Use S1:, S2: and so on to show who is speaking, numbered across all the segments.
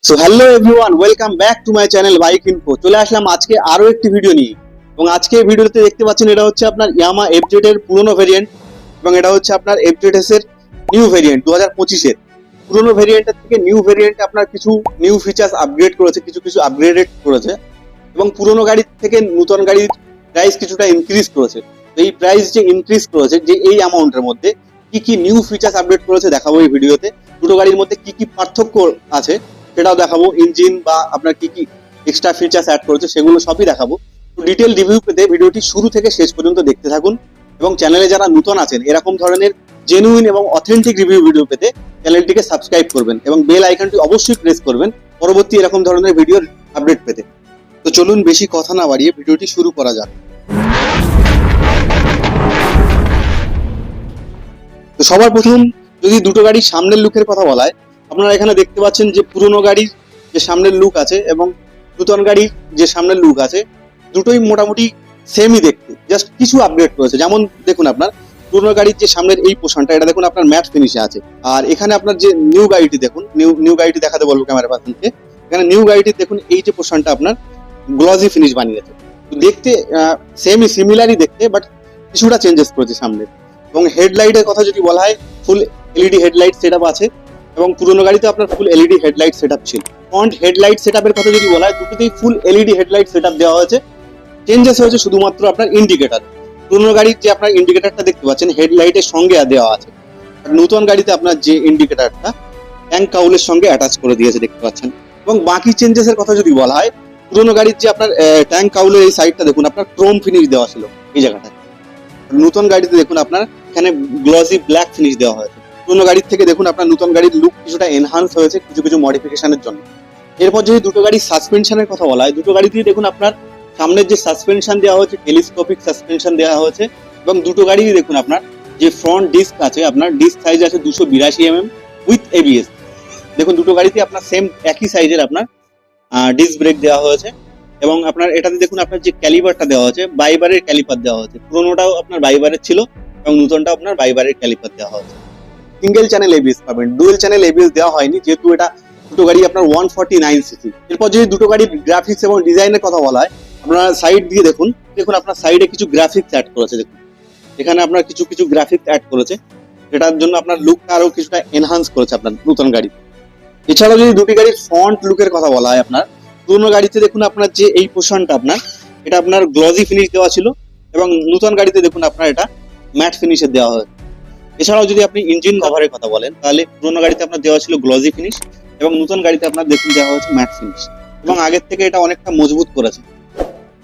S1: So hello everyone, welcome back to my channel bike info. চলে আসলাম আজকে আরো একটি ভিডিও নিয়ে। এবং আজকে এই ভিডিওতে দেখতে পাচ্ছেন এটা হচ্ছে আপনার ইয়ামা এফজেড এর পুরনো ভেরিয়েন্ট এবং এটা হচ্ছে আপনার এফজেডএস এর নিউ ভেরিয়েন্ট 2025 এর। পুরনো ভেরিয়েন্টের থেকে নিউ ভেরিয়েন্ট আপনার কিছু নিউ ফিচার্স আপগ্রেড করেছে, কিছু কিছু আপগ্রেডেড করেছে এবং পুরনো গাড়ির থেকে নতুন গাড়ির প্রাইস কিছুটা ইনক্রিজ করেছে। তো এই প্রাইস যে ইনক্রিজ করেছে, যে এই অ্যামাউন্টের মধ্যে কি কি নিউ ফিচার্স আপডেট করেছে দেখাবো এই ভিডিওতে। দুটো গাড়ির মধ্যে কি কি পার্থক্য আছে সেটাও দেখাবো, ইঞ্জিন বা আপনার কি কি এক্সট্রা ফিচার্স অ্যাড করেছে সেগুলো সবই দেখাবো। তো ডিটেল রিভিউ পেতে ভিডিওটি শুরু থেকে শেষ পর্যন্ত দেখতে থাকুন এবং চ্যানেলে যারা নতুন আছেন এরকম ধরনের জেনুইন এবং অথেন্টিক রিভিউ ভিডিও পেতে চ্যানেলটিকে সাবস্ক্রাইব করবেন এবং বেল আইকনটি অবশ্যই প্রেস করবেন পরবর্তী এরকম ধরনের ভিডিওর আপডেট পেতে। তো চলুন বেশি কথা না বাড়িয়ে ভিডিওটি শুরু করা যাক। তো সবার প্রথম যদি দুটো গাড়ির সামনের লুকের কথা বলা হয়, আপনারা এখানে দেখতে পাচ্ছেন যে পুরনো গাড়ির যে সামনের লুক আছে এবং নতুন গাড়ির যে সামনের লুক আছে দুটোই মোটামুটি সেমই দেখতে, জাস্ট কিছু আপগ্রেড করেছে। যেমন দেখুন আপনার পুরনো গাড়ির যে সামনের এই পোর্শনটা এটা দেখুন আপনার ম্যাট ফিনিশে আছে, আর এখানে আপনার যে নিউ গাড়িটি দেখুন, নিউ গাড়িটি দেখাতে বলবো ক্যামেরা পার্সনকে। এখানে নিউ গাড়িটি দেখুন এই যে পোর্শনটা আপনার গ্লসি ফিনিশ বানিয়েছে। তো দেখতে সেমই সিমিলারই দেখতে, বাট কিছুটা চেঞ্জেস করেছে সামনে। এবং হেডলাইটের কথা যদি বলা হয়, ফুল এলইডি হেডলাইট সেটআপ আছে এবং পুরনো গাড়িতে আপনার ফুল এলইডি হেডলাইট সেটআপ ছিল। ফ্রন্ট হেডলাইট সেটআপের কথা যদি বলা হয়, দুটোতেই ফুল এলইডি হেডলাইট সেটআপ দেওয়া হয়েছে। চেঞ্জেস হয়েছে শুধুমাত্র আপনার ইন্ডিকেটর। পুরনো গাড়ির যে আপনার ইন্ডিকেটরটা দেখতে পাচ্ছেন হেডলাইটের সঙ্গে দেওয়া আছে, আর নতুন গাড়িতে আপনার যে ইন্ডিকেটরটা ট্যাঙ্ক কাউলের সঙ্গে অ্যাটাচ করে দিয়েছে দেখতে পাচ্ছেন। এবং বাকি চেঞ্জেসের কথা যদি বলা হয়, পুরনো গাড়ির যে আপনার ট্যাঙ্ক কাউলের এই সাইডটা দেখুন আপনার ক্রোম ফিনিশ দেওয়া ছিল এই জায়গাটায়। নতুন গাড়িতে দেখুন আপনার এখানে গ্লসি ব্ল্যাক ফিনিশ দেওয়া হয়েছে। পুরনো গাড়ির থেকে দেখুন আপনার নতুন গাড়ির লুক কিছুটা এনহান্স হয়েছে কিছু কিছু মডিফিকেশনের জন্য। এরপর যদি দুটো গাড়ির সাসপেনশনের কথা বলা হয়, দুটো গাড়িতেই দেখুন আপনার সামনের যে সাসপেনশন দেওয়া হয়েছে টেলিস্কোপিক সাসপেনশন দেওয়া হয়েছে এবং দুটো গাড়িই দেখুন আপনার যে ফ্রন্ট ডিস্ক আছে, আপনার ডিস্ক সাইজ আছে 282 উইথ এবিএস। দেখুন দুটো গাড়িতে আপনার সেম একই সাইজের আপনার ডিস্ক ব্রেক দেওয়া হয়েছে এবং আপনার এটাতে দেখুন আপনার যে ক্যালিপারটা দেওয়া হয়েছে বাইবারের ক্যালিপার দেওয়া হয়েছে। পুরোনোটাও আপনার বাইবারের ছিল এবং নতুনটাও আপনার বাইবারের ক্যালিপার দেওয়া হয়েছে। সিঙ্গেল চ্যানেল এবিএস পাবেন, ডুয়েল চ্যানেল এবিএস দেওয়া হয়নি যেহেতু এটা দুটো গাড়ি আপনার 149 সিসি। এরপর যদি দুটো গাড়ির গ্রাফিক্স এবং ডিজাইনের কথা বলা হয়, আপনারা সাইড দিয়ে দেখুন আপনার সাইডে কিছু গ্রাফিক্স অ্যাড করেছে। দেখুন এখানে আপনার কিছু কিছু গ্রাফিক্স অ্যাড করেছে, যেটার জন্য আপনার লুকটা আরো কিছুটা এনহান্স করেছে আপনার নতুন গাড়ি। এছাড়াও যদি দুটি গাড়ির ফ্রন্ট লুকের কথা বলা হয়, আপনার পুরোনো গাড়িতে দেখুন আপনার যে এই পোর্শনটা আপনার এটা আপনার গ্লসি ফিনিশ দেওয়া ছিল এবং নতুন গাড়িতে দেখুন আপনার এটা ম্যাট ফিনিশে দেওয়া হয়। এছাড়াও যদি আপনি ইঞ্জিন কভারের কথা বলেন, তাহলে পুরোনো গাড়িতে আপনার দেওয়া ছিল গ্লসি ফিনিশ এবং নতুন গাড়িতে আপনার দেখুন দেওয়া হয়েছে ম্যাট ফিনিশ এবং আগের থেকে এটা অনেকটা মজবুত করেছে।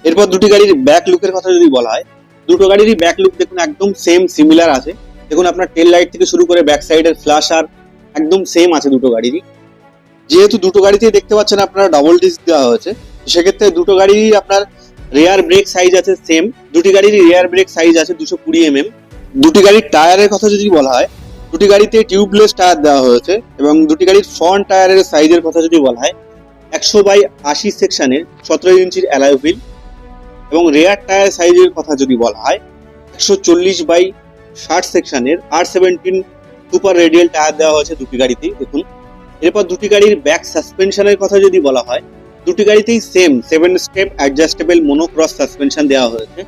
S1: এরপর দুটি গাড়ির ব্যাক লুকের কথা যদি বলা হয়, দুটো গাড়িরই ব্যাক লুক দেখুন একদম সেম সিমিলার আছে। দেখুন আপনার টেল লাইট থেকে শুরু করে ব্যাক সাইডের ফ্ল্যাশার একদম সেম আছে দুটো গাড়িরই। যেহেতু দুটো গাড়িতেই দেখতে পাচ্ছেন আপনারা ডাবল ডিস্ক দেওয়া হয়েছে, সেক্ষেত্রে দুটো গাড়িরই আপনার রেয়ার ব্রেক সাইজ আছে সেম। দুটি গাড়িরই রেয়ার ব্রেক সাইজ আছে 220 mm। দুটি গাড়ির টায়ারের কথা যদি বলা হয়, দুটি গাড়িতে টিউবলেস টায়ার দেওয়া হয়েছে এবং দুটি গাড়ির ফ্রন্ট টায়ারের সাইজের কথা যদি বলা হয় 100/80 সেকশনের 17 ইঞ্চির অ্যালয় হুইল এবং রেয়ার টায়ার সাইজের কথা যদি বলা হয় 140/60 সেকশনের R17 সুপার রেডিয়াল টায়ার দেওয়া হয়েছে দুটি গাড়িতেই দেখুন। এরপর দুটি গাড়ির ব্যাক সাসপেনশনের কথা যদি বলা হয়, দুটি গাড়িতেই সেম 7 স্টেপ অ্যাডজাস্টেবল মোনোক্রস সাসপেনশন দেওয়া হয়েছে।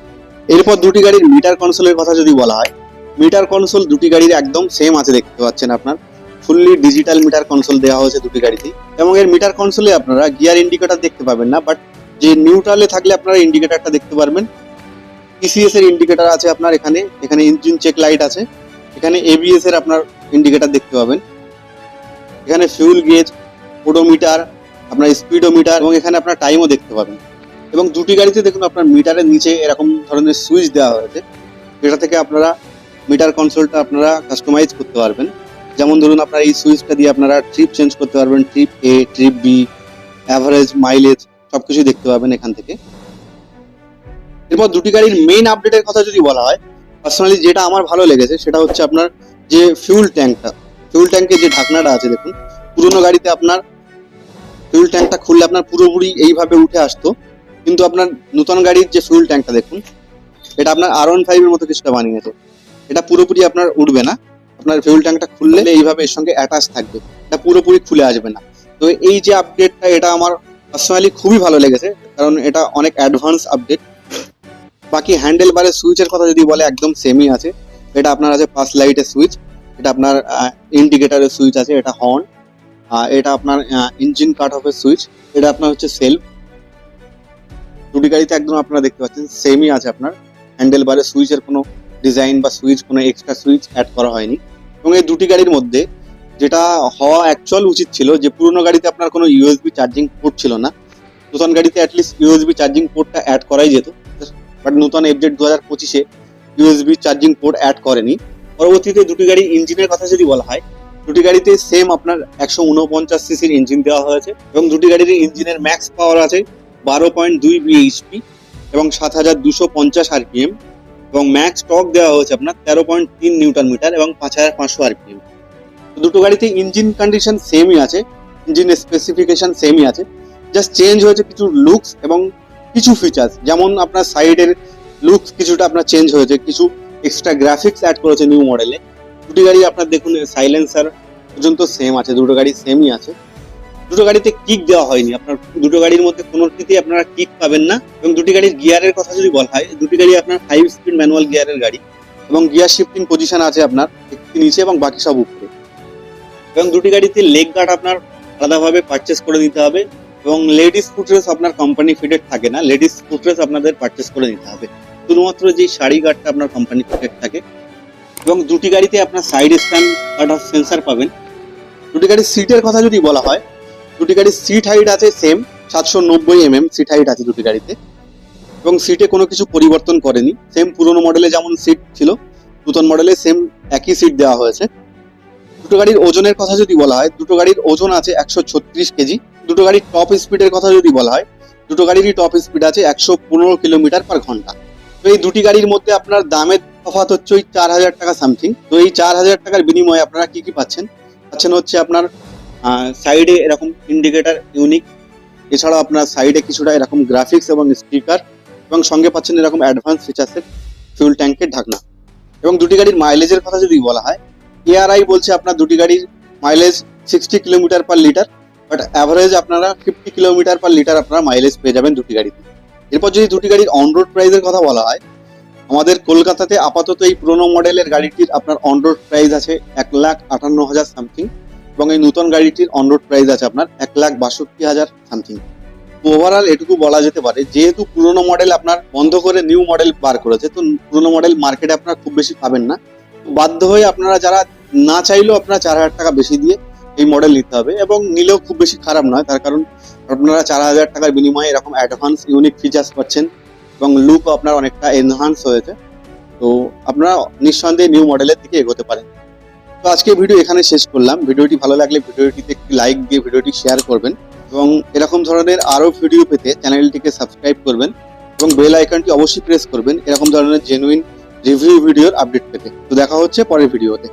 S1: এরপর দুটি গাড়ির মিটার কনসোলের কথা যদি বলা হয়, মিটার কনসোল দুটি গাড়ির একদম সেম আছে দেখতে পাচ্ছেন আপনার ফুললি ডিজিটাল মিটার কনসোল দেওয়া হয়েছে দুটি গাড়িতেই। এবং এর মিটার কনসোলে আপনারা গিয়ার ইন্ডিকেটর দেখতে পাবেন না, বাট যে নিউট্রালে থাকলে আপনারা ইন্ডিকেটরটা দেখতে পারবেন। টিসিএস এর ইন্ডিকেটর আছে আপনার এখানে ইঞ্জিন চেক লাইট আছে, এখানে এবিএস এর আপনার ইন্ডিকেটর দেখতে পাবেন, এখানে ফিউল গেজ, ওডোমিটার, আপনার স্পিডোমিটার এবং এখানে আপনার টাইমও দেখতে পাবেন। এবং দুটি গাড়িতে দেখুন আপনার মিটারের নিচে এরকম ধরনের সুইচ দেওয়া হয়েছে, যেটা থেকে আপনারা মিটার কনসোলটা আপনারা কাস্টমাইজ করতে পারবেন। যেমন ধরুন আপনার এই সুইচটা দিয়ে আপনারা ট্রিপ চেঞ্জ করতে পারবেন, ট্রিপ এ, ট্রিপ বি, অ্যাভারেজ, মাইলেজ সবকিছু দেখতে পাবেন এখান থেকে। এরপর দুটি গাড়ির মেইন আপডেটের কথা যদি বলা হয়, পার্সোনালি যেটা আমার ভালো লেগেছে সেটা হচ্ছে আপনার যে ফিউল ট্যাঙ্কের যে ঢাকনাটা আছে দেখুন, পুরোনো গাড়িতে আপনার ফিউল ট্যাঙ্কটা খুললে আপনার পুরোপুরি এইভাবে উঠে আসতো, কিন্তু আপনার নতুন গাড়ির যে ফিউল ট্যাঙ্কটা দেখুন এটা আপনার R15 এর মতো কিছুটা বানিয়েছে। এটা পুরোপুরি আপনার উঠবে না, আপনার ফিউল ট্যাঙ্কটা খুললে এইভাবে এর সঙ্গে অ্যাটাচ থাকবে, এটা পুরোপুরি খুলে আসবে না। তো তো এই যে আপডেটটা, এটা আমার পার্সোনালি খুবই ভালো লেগেছে, কারণ এটা অনেক অ্যাডভান্স আপডেট। বাকি হ্যান্ডেল বারের সুইচের কথা যদি বলে, একদম সেমই আছে। এটা আপনার আছে পাস লাইটের সুইচ, এটা আপনার ইন্ডিকেটারের সুইচ আছে, এটা হর্ন, এটা আপনার ইঞ্জিন কাট অফের সুইচ, এটা আপনার হচ্ছে সেলফ। দুটি গাড়িতে একদম আপনারা দেখতে পাচ্ছেন সেমই আছে। আপনার হ্যান্ডেল বারের সুইচের কোনো ডিজাইন বা সুইচ, কোনো এক্সট্রা সুইচ অ্যাড করা হয়নি। এবং এই দুটি গাড়ির মধ্যে যেটা হওয়া অ্যাকচুয়াল উচিত ছিল, যে পুরোনো গাড়িতে আপনার কোনো ইউএসবি চার্জিং পোর্ট ছিল না, নতুন গাড়িতে অ্যাটলিস্ট ইউএসবি চার্জিং পোর্টটা অ্যাড করাই যেত। বাট নতুন এফজেড 2025-এ ইউএসবি চার্জিং পোর্ট অ্যাড করেনি। পরবর্তীতে দুটি গাড়ি ইঞ্জিনের কথা যদি বলা হয়, দুটি গাড়িতে সেম আপনার 149 সিসির ইঞ্জিন দেওয়া হয়েছে, এবং দুটি গাড়ির ইঞ্জিনের ম্যাক্স পাওয়ার আছে 12.2 বিএইচপি এবং 7250 আরপিএম, এবং ম্যাক্স টর্ক দেওয়া হয়েছে আপনার 13.3 নিউটন মিটার এবং 5500 আরপিএম। দুটো গাড়িতে ইঞ্জিন কন্ডিশন সেমই আছে, ইঞ্জিন স্পেসিফিকেশন সেমই আছে, জাস্ট চেঞ্জ হয়েছে কিছু লুকস এবং কিছু ফিচার্স। যেমন আপনার সাইডের লুকস কিছুটা আপনার চেঞ্জ হয়েছে, কিছু এক্সট্রা গ্রাফিক্স অ্যাড করেছে নিউ মডেলে। দুটি গাড়ি আপনার দেখুন সাইলেন্সার পর্যন্ত সেম আছে, দুটো গাড়ি সেমই আছে। দুটো গাড়িতে কিক দেওয়া হয়নি, আপনার দুটো গাড়ির মধ্যে কোনোটিতেই আপনারা কিক পাবেন না। এবং দুটি গাড়ির গিয়ারের কথা যদি বলা হয়, দুটি গাড়ি আপনার 5 স্পিড ম্যানুয়াল গিয়ারের গাড়ি, এবং গিয়ার শিফটিং পজিশন আছে আপনার একটি নিচে এবং বাকি সব উপরে। এবং দুটি গাড়িতে লেগ গার্ড আপনার আলাদাভাবে পারচেস করে নিতে হবে, এবং লেডিস ফুটরেস আপনার কোম্পানি ফিটেড থাকে না, লেডিস ফুটরেস আপনাদের পারচেস করে নিতে হবে। শুধুমাত্র যে শাড়ি গার্ডটা আপনার কোম্পানি ফিটেড থাকে। এবং দুটি গাড়িতে আপনার side stand cut off sensor পাবেন। দুটি গাড়ির সিটের কথা যদি বলা হয়, দুটি গাড়ির সিট হাইট আছে সেম 790 সিট হাইট আছে দুটি গাড়িতে, এবং সিটে কোনো কিছু পরিবর্তন করেনি। সেম পুরোনো মডেলে যেমন সিট ছিল, নতুন মডেলে সেম একই সিট দেওয়া হয়েছে। দুটো গাড়ির ওজনের কথা যদি বলা হয়, দুটো গাড়ির ওজন আছে 136 কেজি। দুটো গাড়ির টপ স্পিডের কথা যদি বলা হয়, দুটো গাড়িরই টপ স্পিড আছে 115 কিলোমিটার পার ঘন্টা। তো এই দুটি গাড়ির মধ্যে আপনার দামের তফাৎ হচ্ছে ওই 4000 টাকা সামথিং। তো এই 4000 টাকার বিনিময়ে আপনারা কি কি পাচ্ছেন হচ্ছে আপনার সাইডে এরকম ইন্ডিকেটার ইউনিক, এছাড়াও আপনার সাইডে কিছুটা এরকম গ্রাফিক্স এবং স্পিকার, এবং সঙ্গে পাচ্ছেন এরকম অ্যাডভান্স ফিচার্সের ফিউল ট্যাঙ্কের ঢাকনা। এবং দুটি গাড়ির মাইলেজের কথা যদি বলা হয়, এআরআই বলছে আপনার দুটি গাড়ির mileage 60 kilometre per litre, but average আপনারা 50 কিলোমিটার পার লিটার আপনারা মাইলেজ পেয়ে যাবেন দুটি গাড়িতে। এরপর যদি দুটি গাড়ির অনরোড প্রাইসের কথা বলা হয়, আমাদের কলকাতাতে আপাতত এই পুরোনো মডেলের গাড়িটির আপনার অনরোড প্রাইস আছে 1,58,000 সামথিং, এবং এই নতুন গাড়িটির অনরোড প্রাইস আছে আপনার 1,62,000 সামথিং। ওভারঅল এটুকু বলা যেতে পারে, যেহেতু পুরোনো মডেল আপনার বন্ধ করে নিউ মডেল বার করেছে, তো পুরোনো মডেল মার্কেটে আপনারা খুব বেশি পাবেন না। বাধ্য হয়ে আপনারা যারা না চাইলেও আপনারা 4000 টাকা বেশি দিয়ে এই মডেল নিতে হবে, এবং নিলেও খুব বেশি খারাপ নয়, তার কারণ আপনারা 4000 টাকার বিনিময়ে এরকম অ্যাডভান্স ইউনিক ফিচার্স পাচ্ছেন, এবং লুক আপনার অনেকটা এনহান্স হয়েছে। তো আপনারা নিঃসন্দেহে নিউ মডেলের দিকে এগোতে পারেন। তো আজকে ভিডিও এখানে শেষ করলাম। ভিডিওটি ভালো লাগলে ভিডিওটিতে একটি লাইক দিয়ে ভিডিওটি শেয়ার করবেন, এবং এরকম ধরনের আরও ভিডিও পেতে চ্যানেলটিকে সাবস্ক্রাইব করবেন, এবং বেল আইকনটি অবশ্যই প্রেস করবেন এরকম ধরনের জেনুইন রিভিউ ভিডিওর আপডেট পেতে। তো দেখা হচ্ছে পরের ভিডিওতে।